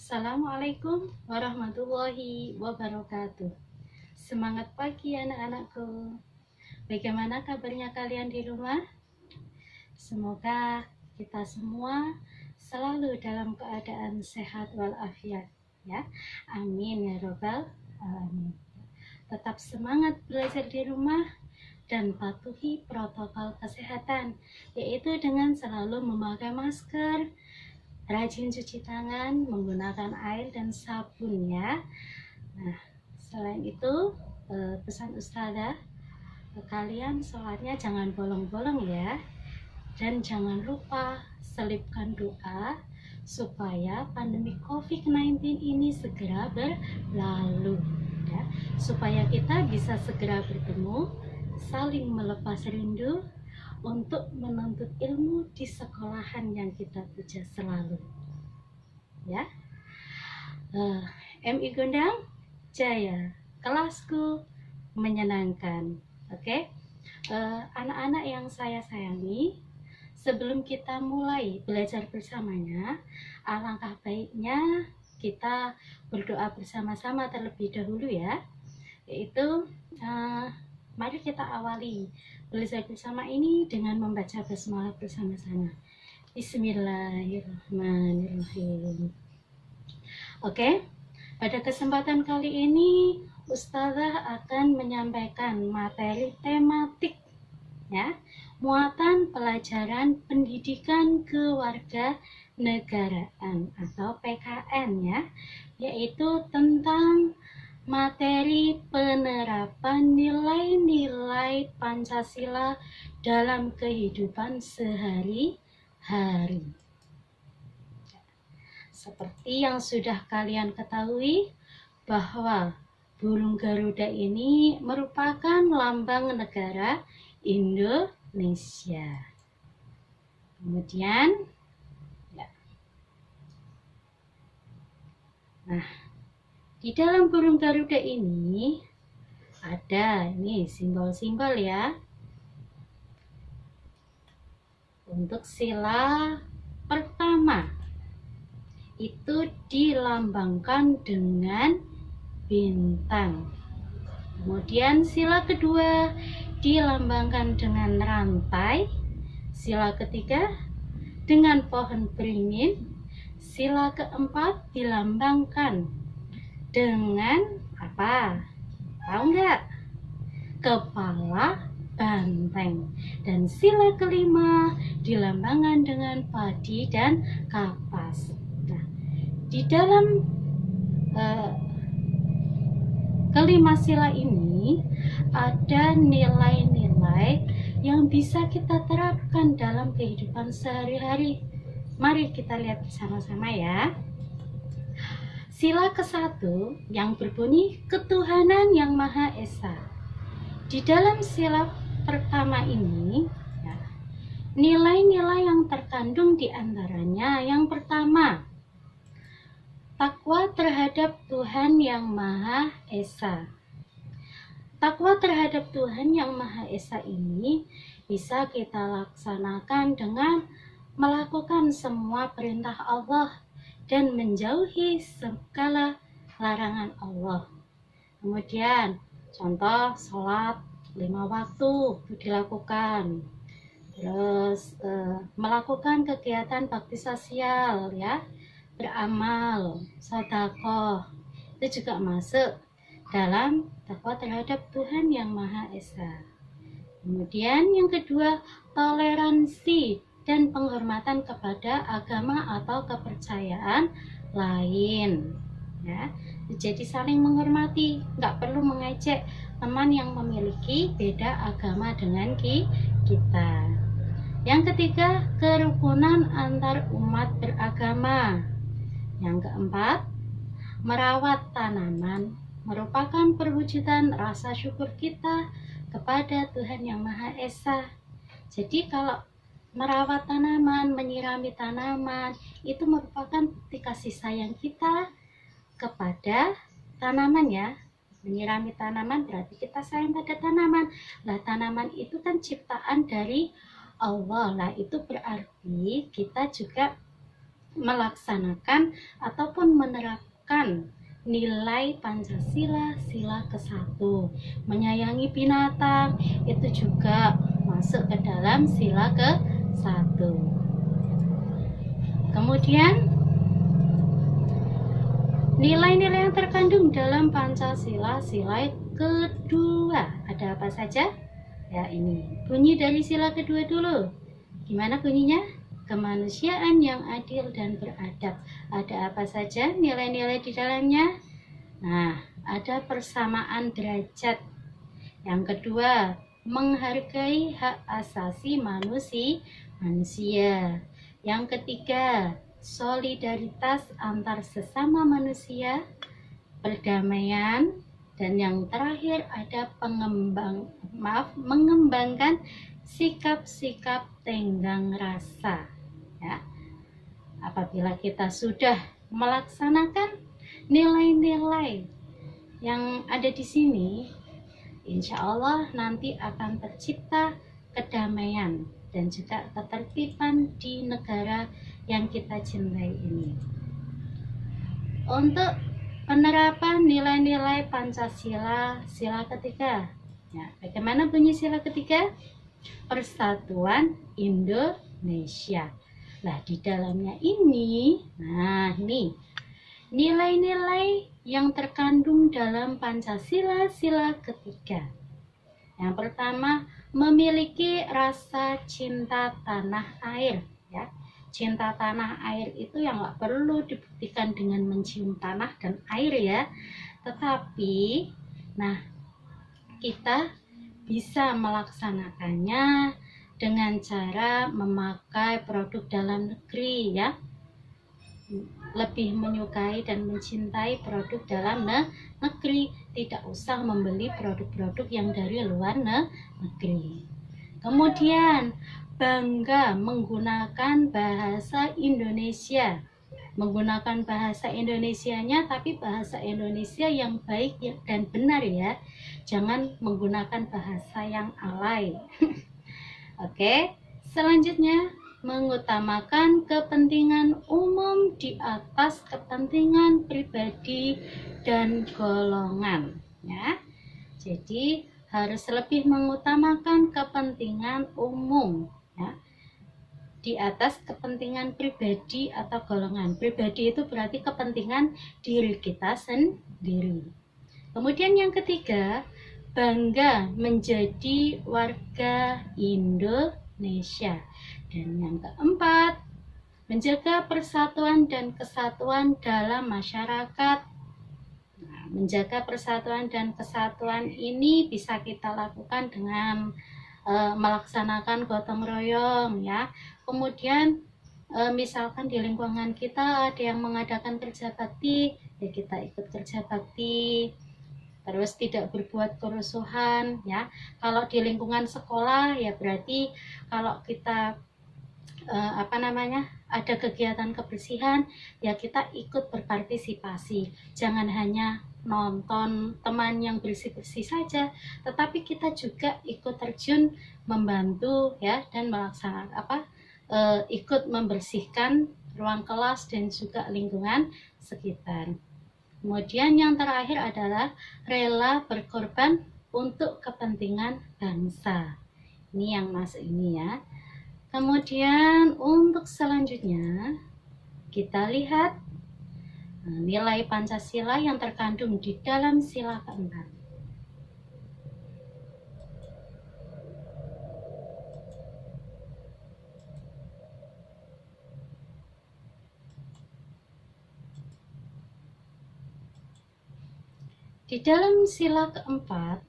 Assalamualaikum warahmatullahi wabarakatuh. Semangat pagi anak-anakku. Bagaimana kabarnya kalian di rumah? Semoga kita semua selalu dalam keadaan sehat walafiat ya. Amin ya robbal alamin. Tetap semangat belajar di rumah dan patuhi protokol kesehatan, yaitu dengan selalu memakai masker, rajin cuci tangan menggunakan air dan sabun ya. Nah, selain itu pesan Ustazah, kalian sholatnya jangan bolong-bolong ya, dan jangan lupa selipkan doa supaya pandemi COVID-19 ini segera berlalu ya, supaya kita bisa segera bertemu, saling melepas rindu untuk menuntut ilmu di sekolahan yang kita puja selalu ya. MI Gondang Jaya, kelasku menyenangkan. Oke, anak-anak yang saya sayangi, sebelum kita mulai belajar bersamanya, alangkah baiknya kita berdoa bersama-sama terlebih dahulu ya, yaitu mari kita awali belajar bersama ini dengan membaca basmalah bersama-sama. Bismillahirrahmanirrahim. Oke, pada kesempatan kali ini Ustazah akan menyampaikan materi tematik ya, muatan pelajaran pendidikan kewarganegaraan atau PKN ya, yaitu tentang materi penerapan nilai-nilai Pancasila dalam kehidupan sehari-hari. Seperti yang sudah kalian ketahui bahwa burung Garuda ini merupakan lambang negara Indonesia. Kemudian ya. Nah, di dalam burung Garuda ini ada ini simbol-simbol ya. Untuk sila pertama itu dilambangkan dengan bintang. Kemudian sila kedua dilambangkan dengan rantai. Sila ketiga dengan pohon beringin. Sila keempat dilambangkan dengan apa? Tahu nggak? Kepala banteng. Dan sila kelima dilambangkan dengan padi dan kapas. Nah, di dalam kelima sila ini ada nilai-nilai yang bisa kita terapkan dalam kehidupan sehari-hari. Mari kita lihat bersama-sama ya. Sila ke-1 yang berbunyi ketuhanan yang Maha Esa. Di dalam sila pertama ini ya, nilai-nilai yang terkandung di antaranya yang pertama, takwa terhadap Tuhan yang Maha Esa. Takwa terhadap Tuhan yang Maha Esa ini bisa kita laksanakan dengan melakukan semua perintah Allah dan menjauhi segala larangan Allah. Kemudian contoh sholat 5 waktu itu dilakukan. Terus melakukan kegiatan bakti sosial ya, beramal, sedekah, itu juga masuk dalam takwa terhadap Tuhan yang Maha Esa. Kemudian yang kedua, toleransi dan penghormatan kepada agama atau kepercayaan lain ya. Jadi saling menghormati, nggak perlu mengejek teman yang memiliki beda agama dengan kita. Yang ketiga, kerukunan antar umat beragama. Yang keempat, merawat tanaman merupakan perwujudan rasa syukur kita kepada Tuhan yang Maha Esa. Jadi kalau merawat tanaman, menyirami tanaman, itu merupakan bukti kasih sayang kita kepada tanaman ya. Menyirami tanaman berarti kita sayang pada tanaman. Lah tanaman itu kan ciptaan dari Allah. Lah itu berarti kita juga melaksanakan ataupun menerapkan nilai Pancasila sila ke-1. Menyayangi binatang itu juga masuk ke dalam sila ke-1. Kemudian nilai-nilai yang terkandung dalam Pancasila sila kedua ada apa saja? Ya, ini bunyi dari sila kedua dulu. Gimana bunyinya? Kemanusiaan yang adil dan beradab. Ada apa saja nilai-nilai di dalamnya? Nah, ada persamaan derajat. Yang kedua, menghargai hak asasi manusia. Yang ketiga, solidaritas antar sesama manusia, perdamaian, dan yang terakhir ada mengembangkan sikap-sikap tenggang rasa. Ya. Apabila kita sudah melaksanakan nilai-nilai yang ada di sini, insya Allah nanti akan tercipta kedamaian dan juga ketertiban di negara yang kita cintai ini. Untuk penerapan nilai-nilai Pancasila sila ketiga, ya, bagaimana bunyi sila ketiga? Persatuan Indonesia. Nah, di dalamnya ini, nilai-nilai yang terkandung dalam Pancasila sila ketiga. Yang pertama, memiliki rasa cinta tanah air. Ya, cinta tanah air itu yang nggak perlu dibuktikan dengan mencium tanah dan air ya, tetapi, kita bisa melaksanakannya dengan cara memakai produk dalam negeri ya, lebih menyukai dan mencintai produk dalam negeri, tidak usah membeli produk-produk yang dari luar negeri. Kemudian bangga menggunakan bahasa Indonesia, menggunakan bahasa Indonesianya tapi bahasa Indonesia yang baik dan benar ya, jangan menggunakan bahasa yang alay. Oke, selanjutnya mengutamakan kepentingan umum di atas kepentingan pribadi dan golongan ya. Jadi harus lebih mengutamakan kepentingan umum ya, di atas kepentingan pribadi atau golongan. Pribadi itu berarti kepentingan diri kita sendiri. Kemudian yang ketiga, bangga menjadi warga Indonesia. Dan yang keempat, menjaga persatuan dan kesatuan dalam masyarakat. Nah, menjaga persatuan dan kesatuan ini bisa kita lakukan dengan melaksanakan gotong royong ya. Kemudian misalkan di lingkungan kita ada yang mengadakan kerja bakti, ya kita ikut kerja bakti. Terus tidak berbuat kerusuhan ya. Kalau di lingkungan sekolah ya berarti kalau kita ada kegiatan kebersihan ya kita ikut berpartisipasi. Jangan hanya nonton teman yang bersih-bersih saja, tetapi kita juga ikut terjun membantu ya, dan melaksanakan ikut membersihkan ruang kelas dan juga lingkungan sekitar. Kemudian yang terakhir adalah rela berkorban untuk kepentingan bangsa. Ini yang masuk ini ya. Kemudian untuk selanjutnya kita lihat nilai Pancasila yang terkandung di dalam sila keempat. Di dalam sila keempat,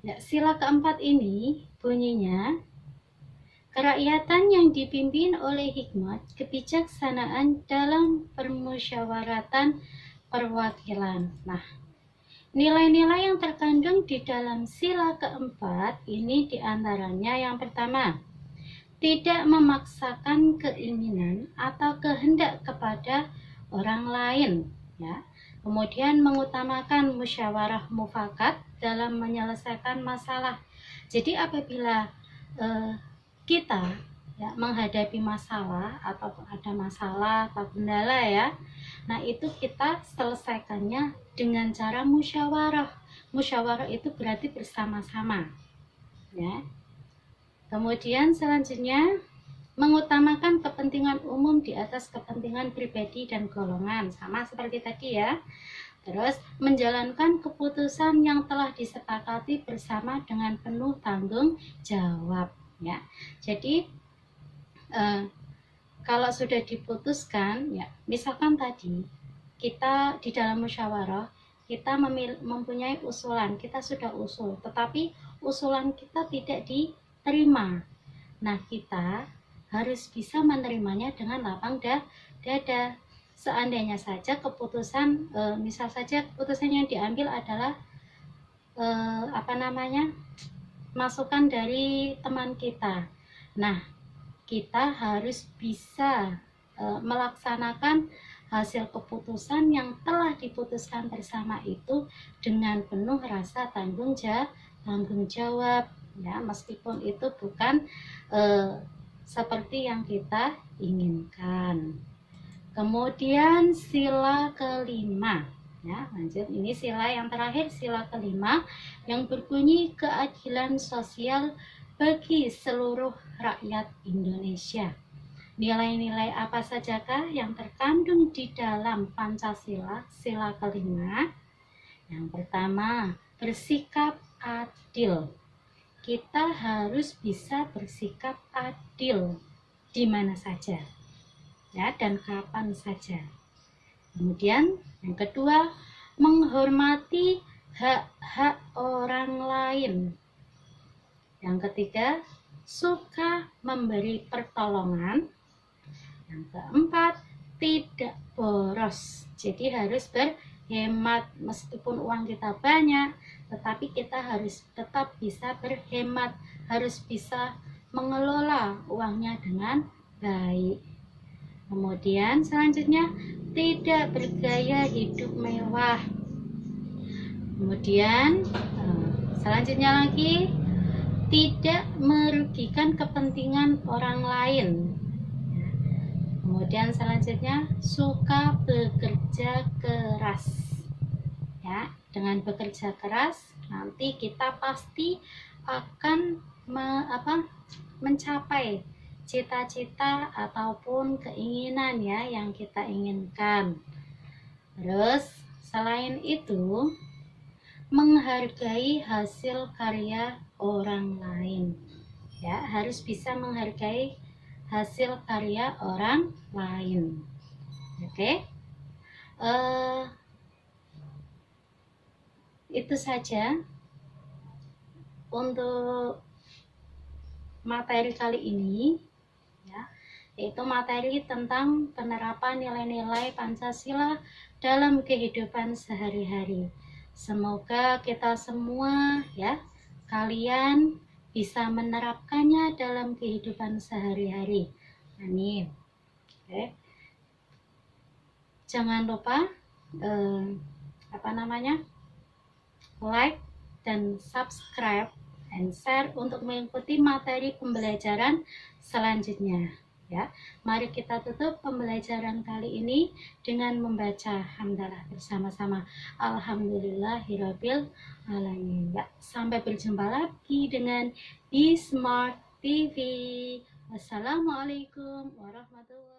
ya, sila keempat ini bunyinya, kerakyatan yang dipimpin oleh hikmat kebijaksanaan dalam permusyawaratan perwakilan. Nah, nilai-nilai yang terkandung di dalam sila keempat ini diantaranya yang pertama, tidak memaksakan keinginan atau kehendak kepada orang lain. ya. Kemudian mengutamakan musyawarah mufakat dalam menyelesaikan masalah. Jadi apabila kita ya menghadapi masalah atau ada masalah atau kendala ya, nah itu kita selesaikannya dengan cara musyawarah. Musyawarah itu berarti bersama-sama ya. Kemudian selanjutnya mengutamakan kepentingan umum di atas kepentingan pribadi dan golongan, sama seperti tadi ya. Terus menjalankan keputusan yang telah disepakati bersama dengan penuh tanggung jawab ya. Jadi kalau sudah diputuskan ya, misalkan tadi kita di dalam musyawarah kita mempunyai usulan, kita sudah usul, tetapi usulan kita tidak diterima. Nah, kita harus bisa menerimanya dengan lapang dada. Seandainya saja keputusan, misal saja keputusan yang diambil adalah masukan dari teman kita. Nah, kita harus bisa melaksanakan hasil keputusan yang telah diputuskan bersama itu dengan penuh rasa tanggung jawab ya, meskipun itu bukan seperti yang kita inginkan. Kemudian sila kelima ya, lanjut, ini sila yang terakhir, sila kelima yang berbunyi keadilan sosial bagi seluruh rakyat Indonesia. Nilai-nilai apa sajakah yang terkandung di dalam Pancasila sila kelima? Yang pertama, bersikap adil. Kita harus bisa bersikap adil di mana saja ya, dan kapan saja. Kemudian yang kedua, menghormati hak-hak orang lain. Yang ketiga, suka memberi pertolongan. Yang keempat, tidak boros. Jadi harus berhemat, meskipun uang kita banyak, tetapi kita harus tetap bisa berhemat, harus bisa mengelola uangnya dengan baik. Kemudian selanjutnya, tidak bergaya hidup mewah. Kemudian selanjutnya lagi, tidak merugikan kepentingan orang lain. Kemudian selanjutnya, suka bekerja keras ya. Dengan bekerja keras nanti kita pasti akan mencapai cita-cita ataupun keinginan ya yang kita inginkan. Terus selain itu, menghargai hasil karya orang lain ya, harus bisa menghargai hasil karya orang lain. Oke, itu saja untuk materi kali ini ya, yaitu materi tentang penerapan nilai-nilai Pancasila dalam kehidupan sehari-hari. Semoga kita semua ya, kalian bisa menerapkannya dalam kehidupan sehari-hari. Amin. Oke. Jangan lupa like dan subscribe and share untuk mengikuti materi pembelajaran selanjutnya ya. Mari kita tutup pembelajaran kali ini dengan membaca hamdalah bersama-sama. Alhamdulillahirabbil alamin. Ya, sampai berjumpa lagi dengan Be Smart TV. Wassalamualaikum warahmatullahi wabarakatuh.